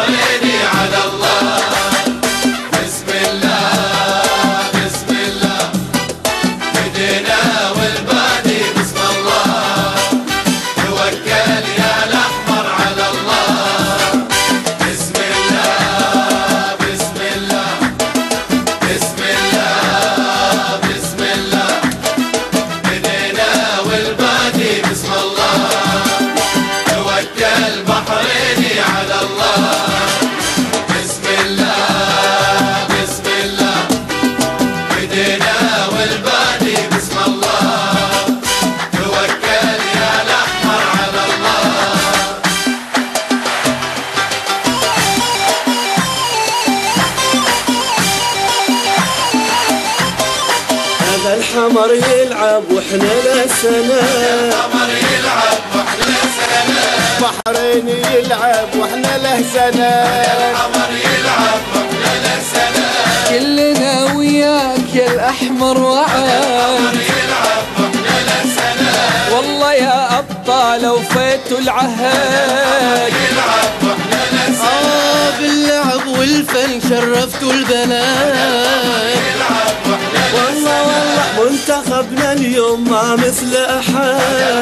البحريني على الله. بسم الله بسم الله بدينا والبادي بسم الله. توكل يا الأحمر على الله. بسم الله بسم الله بسم الله بسم الله بدينا والبادي بسم الله. توكل بحريني على الله. بسم الله بسم الله بدينا والبادي بسم الله. توكل يا الأحمر على الله. هذا الحمر يلعب واحنا له سنة. الحمر يلعب واحنا سنة. بحريني يلعب واحنا له سنة. الحمر يلعب واحنا له سنة. كلنا وياك يا الأحمر وعاد. الحمر يلعب واحنا له سنة. والله يا أبطال وفيتوا العهد. يلعب واحنا له سنة. باللعب والفن شرفتوا البنات. يلعب واحنا له والله والله منتخبنا اليوم ما مثل أحد.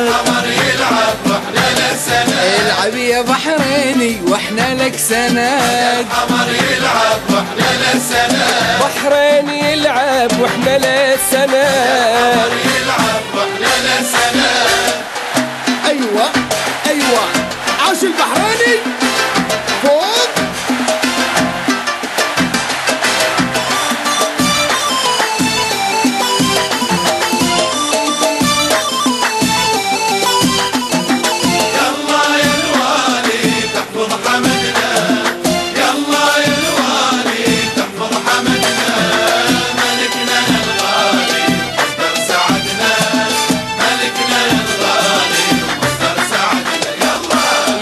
الحمر يلعب واحنا له سنة. العب يا بحريني واحنا لك سند. الحمر يلعب واحنا له سنة. بحريني يلعب واحنا له سند. يلعب واحنا له سنة. أيوة أيوة عاش البحريني فوق. يلا يا الوالي تحفظ حمدنا. يلا يا الوالي تحفظ حمدنا. ملكنا الغالي مصدر سعدنا. ملكنا الغالي مصدر سعدنا.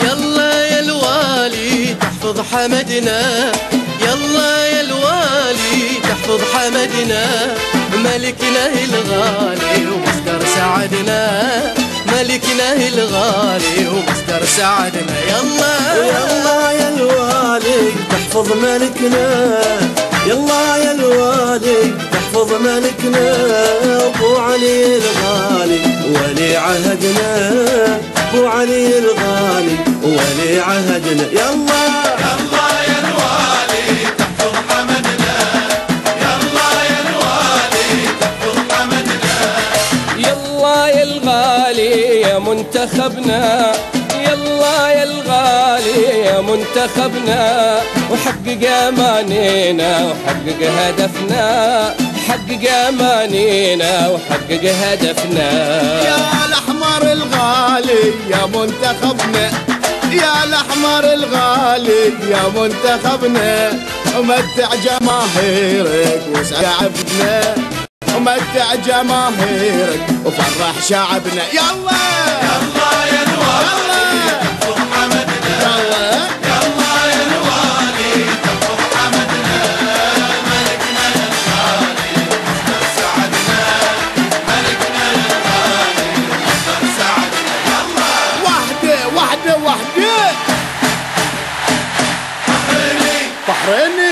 يلا يا الوالي تحفظ حمدنا. يلا يا الوالي تحفظ حمدنا. ملكنا الغالي ومصدر سعدنا. ملكنا الغالي ومصدر سعدنا. يلا يلا يا الوالي تحفظ ملكنا. يلا يا الوالي تحفظ ملكنا. ابو علي الغالي ولي عهدنا. ابو علي الغالي ولي عهدنا. يلا يلا يا الوالي تحفظ حمدنا. يلا يا الوالي تحفظ حمدنا. يلا يا الغالي يا منتخبنا. يلا يا الغالي يا منتخبنا. وحقق امانينا وحقق هدفنا. حقق امانينا وحقق هدفنا. يا الأحمر الغالي يا منتخبنا. يا الأحمر الغالي يا منتخبنا. ومتع جماهيرك وسعد شعبنا. ومتع جماهيرك وفرح شعبنا. يلا يلا يا الوالي تحفظ حمدنا. يلا يلا يا الوالي تحفظ حمدنا. ملكنا الغالي مصدر سعدنا. ملكنا الغالي مصدر سعدنا. يلا وحدة وحدة وحدة بحريني بحريني